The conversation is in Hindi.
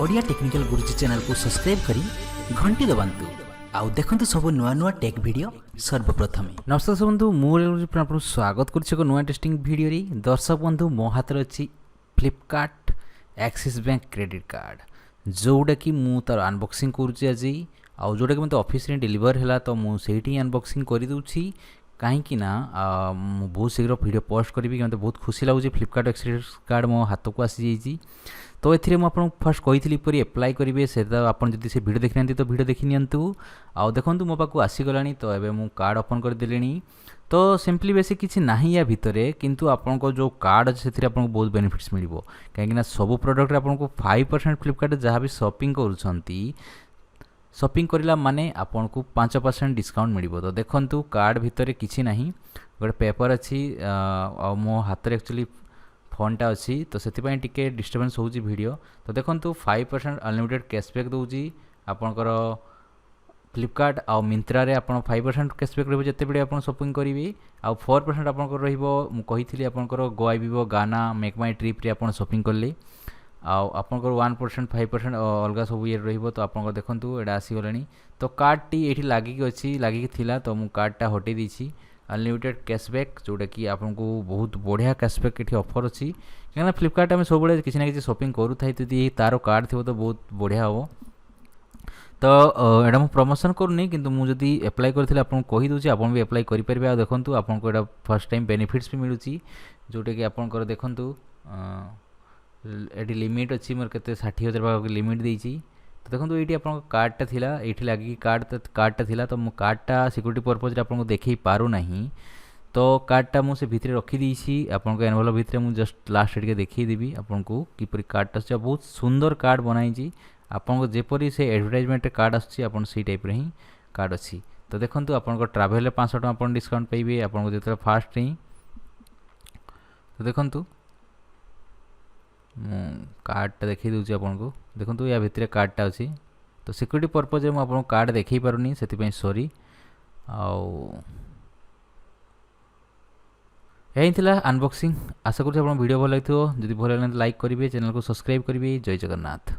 ओडिया टेक्निकल गुरुजी चैनल को सब्सक्राइब करी घंटी दबांतु आउ देखंतु सब नुआ नुआ टेक वीडियो सर्वप्रथम। नमस्कार बंधु मुझे स्वागत कर नुआ टेस्टिंग वीडियो रे। दर्शक बंधु मो हाथ में अच्छी Flipkart axis bank credit card जोटा कि मु तार अनबॉक्सिंग करुच्ची आज आउ जोटा कि मत ऑफिस रे डिलीवर हैला तो मु सेठी अनबॉक्सिंग कर दूची कहीं बहुत शीघ्र वीडियो पोस्ट करी कि मत बहुत खुशी लगुच फ्लिपकार्ट एक्सिस कार्ड मो हाथ को आसी जाइए। तो ये मुझे फर्स्ट कही परी एप्लाई करेंगे से आपड़ी से वीडियो देखी ना तो वीडियो देखी नियंतु आउ देखो मो पाक आसीगला। तो ये मुझे कार्ड ओपन करदे तो सिंपली बेसी किसी ना या भितर किंतु आपन को जो कार्ड अच्छे से बहुत बेनिफिट्स मिल कहीं सब प्रोडक्ट आपको 5% फ्लिपकार्ट जहाँ भी शॉपिंग करुँच शॉपिंग करला माने आपन को 5% डिस्काउंट मिल। तो देखो कार्ड भितर किसी ना गोटे पेपर अच्छी मो हाथ में एक्चुअली फोनटा अच्छी तो से टिके डिस्टर्बेंस होउची वीडियो। तो देखो 5% अनलिमिटेड कैशबैक दूची आपणकर फ्लिपकार्ट आउ मिंत्रा रे आपन 5% कैशबैक रहिबो जते बडे आपन शॉपिंग करिवे आउ 4% आपनकर रहिबो मु कहिथिली आपनकर गोवा विवो गाना मेक माई ट्रिप रे आपन शॉपिंग करले आउ आपनकर 1% 5% अलगा सब ये रहिबो। तो आपनकर देखंतु एडा आसी गलानी। तो कार्ड टी एठी लागि कि अछि लागि कि थिला तो मु कार्डटा हटे दीची अनलिमिटेड कैशबैक जोटा कि आपको बहुत बढ़िया कैशबैक ये ऑफर अच्छी कहीं फ्लिपकार्ट में सब किसी ना कि शॉपिंग करूँ तो तार कार्ड थी तो बहुत बढ़िया हम। तो यहाँ मुझे प्रमोशन करूनी कि मुझे एप्लाई करी आपको कहीदे आप भी एप्लाई करेंगे। आ देखो आपको यहाँ फर्स्ट टाइम बेनिफिट्स भी मिलूँ जोटा कि आपंकर देखूँ ये लिमिट अच्छी मोर के 60,000 पाख लिमिट देती। तो देखो ये आप कार्डटा थिला ये लगे कार्डटा थिला तो मो कार्डटा सिक्योरिटी पर्पज आपको देखी पारू नहीं। तो कार्डटा मुझे भितर रखीदी आपको एनवलप भितर मुझे जस्ट लास्ट टे देखीदेवी आपको किपरि कार्डटा बहुत सुंदर कार्ड बनाई आपको जेपरी से एडवर्टाइजमेंट कार्ड आसी से टाइप ही कार्ड अच्छी। तो देखो आपको ट्राभेल 500 टका डिस्काउंट पाइबे आपको जो फास्ट ही। तो देखो कार्डटा देखी दूसरी आपको देखो या भितर कार्डटा अच्छी। तो सिक्योरिटी पर्पज में आपको कार्ड देखी पारुनी से सॉरी। यही थिला अनबॉक्सिंग आशा करूँ वीडियो भल लगी जदि भल लगे लाइक करेंगे चैनल को सब्सक्राइब करेंगे। जय जगन्नाथ।